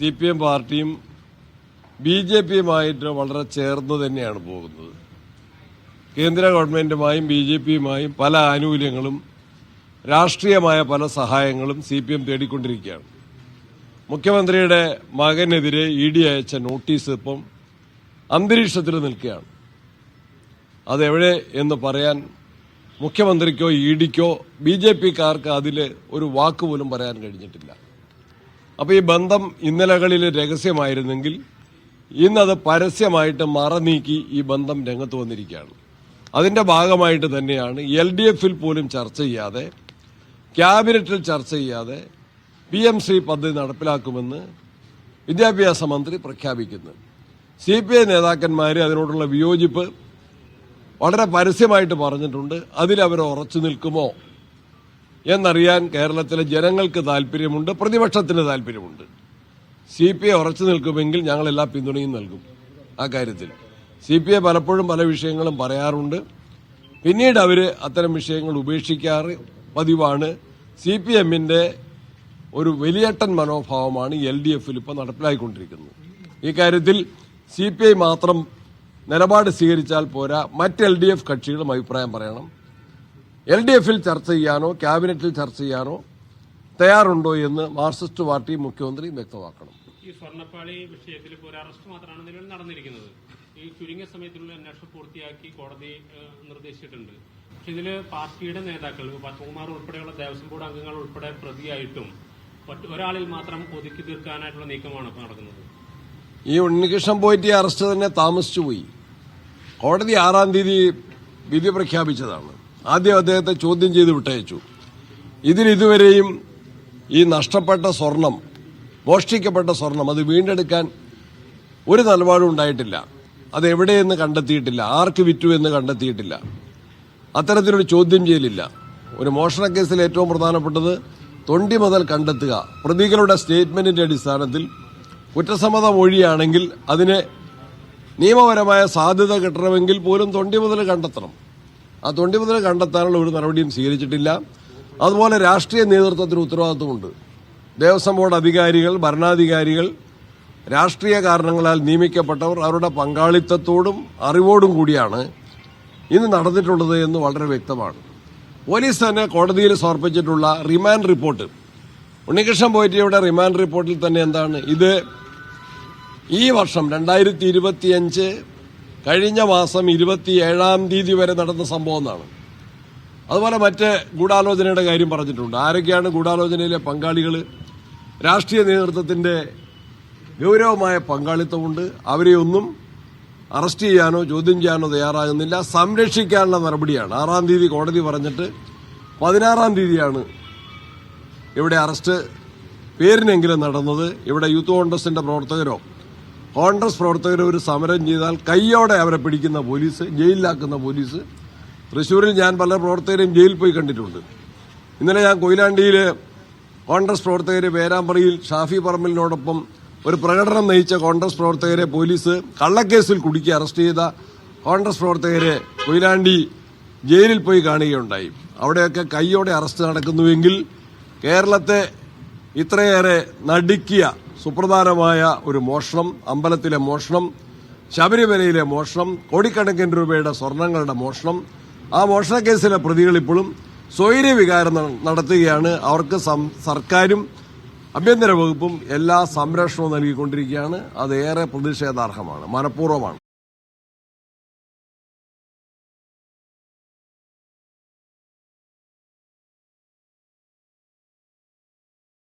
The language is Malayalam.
CPM പാർട്ടിയും BJPയുമായിട്ട് വളരെ ചേർന്ന് തന്നെയാണ് പോകുന്നത്. കേന്ദ്ര ഗവൺമെന്റുമായും BJPയുമായും പല ആനുകൂല്യങ്ങളും രാഷ്ട്രീയമായ പല സഹായങ്ങളും CPM തേടിക്കൊണ്ടിരിക്കുകയാണ്. മുഖ്യമന്ത്രിയുടെ മകനെതിരെ ED അയച്ച നോട്ടീസ് ഇപ്പം അന്തരീക്ഷത്തിൽ നിൽക്കുകയാണ്. അതെവിടെ എന്ന് പറയാൻ മുഖ്യമന്ത്രിക്കോ EDക്കോ BJPക്കാർക്ക് അതിൽ ഒരു വാക്കുപോലും പറയാൻ കഴിഞ്ഞിട്ടില്ല. അപ്പോൾ ഈ ബന്ധം ഇന്നലകളിൽ രഹസ്യമായിരുന്നെങ്കിൽ ഇന്നത് പരസ്യമായിട്ട് മറനീക്കി ഈ ബന്ധം രംഗത്ത് വന്നിരിക്കുകയാണ്. അതിന്റെ ഭാഗമായിട്ട് തന്നെയാണ് LDFൽ പോലും ചർച്ച ചെയ്യാതെ, ക്യാബിനറ്റിൽ ചർച്ച ചെയ്യാതെ PMC പദ്ധതി നടപ്പിലാക്കുമെന്ന് വിദ്യാഭ്യാസ മന്ത്രി പ്രഖ്യാപിക്കുന്നു. CPI നേതാക്കന്മാർ അതിനോടുള്ള വിയോജിപ്പ് വളരെ പരസ്യമായിട്ട് പറഞ്ഞിട്ടുണ്ട്. അതിലവർ ഉറച്ചു നിൽക്കുമോ എന്നറിയാൻ കേരളത്തിലെ ജനങ്ങൾക്ക് താല്പര്യമുണ്ട്, പ്രതിപക്ഷത്തിന് താല്പര്യമുണ്ട്. CPI ഉറച്ചു നിൽക്കുമെങ്കിൽ ഞങ്ങൾ എല്ലാ പിന്തുണയും നൽകും. ആ കാര്യത്തിൽ CPI പലപ്പോഴും പല വിഷയങ്ങളും പറയാറുണ്ട്. പിന്നീട് അവർ അത്തരം വിഷയങ്ങൾ ഉപേക്ഷിക്കാറ് പതിവാണ്. CPMന്റെ ഒരു വലിയേട്ടൻ മനോഭാവമാണ് LDFൽ ഇപ്പോൾ നടപ്പിലായിക്കൊണ്ടിരിക്കുന്നത്. ഈ കാര്യത്തിൽ CPI മാത്രം നിലപാട് സ്വീകരിച്ചാൽ പോരാ, മറ്റ് LDF കക്ഷികളും അഭിപ്രായം പറയണം. LDFൽ ചർച്ച ചെയ്യാനോ ക്യാബിനറ്റിൽ ചർച്ച ചെയ്യാനോ തയ്യാറുണ്ടോ എന്ന് മാർക്സിസ്റ്റ് പാർട്ടി മുഖ്യമന്ത്രി വ്യക്തമാക്കണം. ഈ സ്വർണ്ണപ്പാളി വിഷയത്തിൽ ഒരു അറസ്റ്റ് മാത്രമാണ് നിലവിൽ നടന്നിരിക്കുന്നത്. ഈ ചുരുങ്ങിയ സമയത്തിനുള്ള അന്വേഷണം പൂർത്തിയാക്കി കോടതി നിർദ്ദേശിച്ചിട്ടുണ്ട്. പക്ഷെ ഇതിൽ പാർട്ടിയുടെ നേതാക്കൾ പത്മകുമാർ ഉൾപ്പെടെയുള്ള ദേവസ്വം ബോർഡ് അംഗങ്ങൾ ഉൾപ്പെടെ പ്രതിയായിട്ടും ഒരാളിൽ മാത്രം ഒതുക്കി തീർക്കാനായിട്ടുള്ള നീക്കമാണ് ഇപ്പോൾ നടക്കുന്നത്. ഈ ഉണ്ണികൃഷ്ണൻ പോയിട്ട് അറസ്റ്റ് തന്നെ താമസിച്ചു പോയി. കോടതി 6-ാം തീയതി വിധി പ്രഖ്യാപിച്ചതാണ്. ആദ്യം അദ്ദേഹത്തെ ചോദ്യം ചെയ്ത് വിട്ടയച്ചു. ഇതുവരെയും ഈ നഷ്ടപ്പെട്ട സ്വർണം, മോഷ്ടിക്കപ്പെട്ട സ്വർണം, അത് വീണ്ടെടുക്കാൻ ഒരു നിലപാടും ഉണ്ടായിട്ടില്ല. അത് എവിടെയെന്ന് കണ്ടെത്തിയിട്ടില്ല, ആർക്ക് വിറ്റു എന്ന് കണ്ടെത്തിയിട്ടില്ല. അത്തരത്തിലൊരു ചോദ്യം ചെയ്യലില്ല. ഒരു മോഷണ കേസിൽ ഏറ്റവും പ്രധാനപ്പെട്ടത് തൊണ്ടി മുതൽ കണ്ടെത്തുക. പ്രതികളുടെ സ്റ്റേറ്റ്മെന്റിന്റെ അടിസ്ഥാനത്തിൽ കുറ്റസമ്മത മൊഴിയാണെങ്കിൽ അതിന് നിയമപരമായ സാധ്യത കിട്ടണമെങ്കിൽ പോലും തൊണ്ടി മുതൽ കണ്ടെത്തണം. ആ തൊണ്ടി മുതൽ കണ്ടെത്താനുള്ള ഒരു നടപടിയും സ്വീകരിച്ചിട്ടില്ല. അതുപോലെ രാഷ്ട്രീയ നേതൃത്വത്തിന് ഉത്തരവാദിത്വമുണ്ട്. ദേവസ്വം ബോർഡ് അധികാരികൾ, ഭരണാധികാരികൾ, രാഷ്ട്രീയ കാരണങ്ങളാൽ നിയമിക്കപ്പെട്ടവർ അവരുടെ പങ്കാളിത്തത്തോടും അറിവോടും കൂടിയാണ് ഇന്ന് നടന്നിട്ടുള്ളത് എന്ന് വളരെ വ്യക്തമാണ്. പോലീസ് തന്നെ കോടതിയിൽ സമർപ്പിച്ചിട്ടുള്ള റിമാൻഡ് റിപ്പോർട്ട്, ഉണ്ണികൃഷ്ണൻ പോയിറ്റിയുടെ റിമാൻഡ് റിപ്പോർട്ടിൽ തന്നെ എന്താണ്, ഇത് ഈ വർഷം 2025 കഴിഞ്ഞ മാസം 27-ാം തീയതി വരെ നടന്ന സംഭവം എന്നാണ്. അതുപോലെ മറ്റ് ഗൂഢാലോചനയുടെ കാര്യം പറഞ്ഞിട്ടുണ്ട്. ആരൊക്കെയാണ് ഗൂഢാലോചനയിലെ പങ്കാളികൾ? രാഷ്ട്രീയ നേതൃത്വത്തിന്റെ ഗൗരവമായ പങ്കാളിത്തമുണ്ട്. അവരെയൊന്നും അറസ്റ്റ് ചെയ്യാനോ ചോദ്യം ചെയ്യാനോ തയ്യാറാകുന്നില്ല. സംരക്ഷിക്കാനുള്ള നടപടിയാണ് 6-ാം തീയതി കോടതി പറഞ്ഞിട്ട് 16-ാം തീയതിയാണ് ഇവിടെ അറസ്റ്റ് പേരിനെങ്കിലും നടന്നത്. ഇവിടെ യൂത്ത് കോൺഗ്രസിന്റെ പ്രവർത്തകരോ കോൺഗ്രസ് പ്രവർത്തകരോ ഒരു സമരം ചെയ്താൽ കയ്യോടെ അവരെ പിടിക്കുന്ന പോലീസ്, ജയിലിലാക്കുന്ന പോലീസ്. തൃശ്ശൂരിൽ ഞാൻ പല പ്രവർത്തകരെയും ജയിലിൽ പോയി കണ്ടിട്ടുണ്ട്. ഇന്നലെ ഞാൻ കൊയിലാണ്ടിയിൽ കോൺഗ്രസ് പ്രവർത്തകരെ, പേരാമ്പ്രയിൽ ഷാഫി പറമ്പലിനോടൊപ്പം ഒരു പ്രകടനം നയിച്ച കോൺഗ്രസ് പ്രവർത്തകരെ പോലീസ് കള്ളക്കേസിൽ കുടുക്കി അറസ്റ്റ് ചെയ്ത കോൺഗ്രസ് പ്രവർത്തകരെ കൊയിലാണ്ടി ജയിലിൽ പോയി കാണുകയുണ്ടായി. അവിടെയൊക്കെ കയ്യോടെ അറസ്റ്റ് നടക്കുന്നുവെങ്കിൽ കേരളത്തെ ഇത്രയേറെ നടുക്കിയ സുപ്രധാനമായ ഒരു മോഷണം, അമ്പലത്തിലെ മോഷണം, ശബരിമലയിലെ മോഷണം, കോടിക്കണക്കിന് രൂപയുടെ സ്വർണങ്ങളുടെ മോഷണം, ആ മോഷണ കേസിലെ പ്രതികൾ ഇപ്പോഴും സ്വൈര്യവികാരം നടത്തുകയാണ്. അവർക്ക് സർക്കാരും ആഭ്യന്തര വകുപ്പും എല്ലാ സംരക്ഷണവും നൽകിക്കൊണ്ടിരിക്കുകയാണ്. അത് ഏറെ പ്രതിഷേധാർഹമാണ്, മനഃപൂർവ്വമാണ്.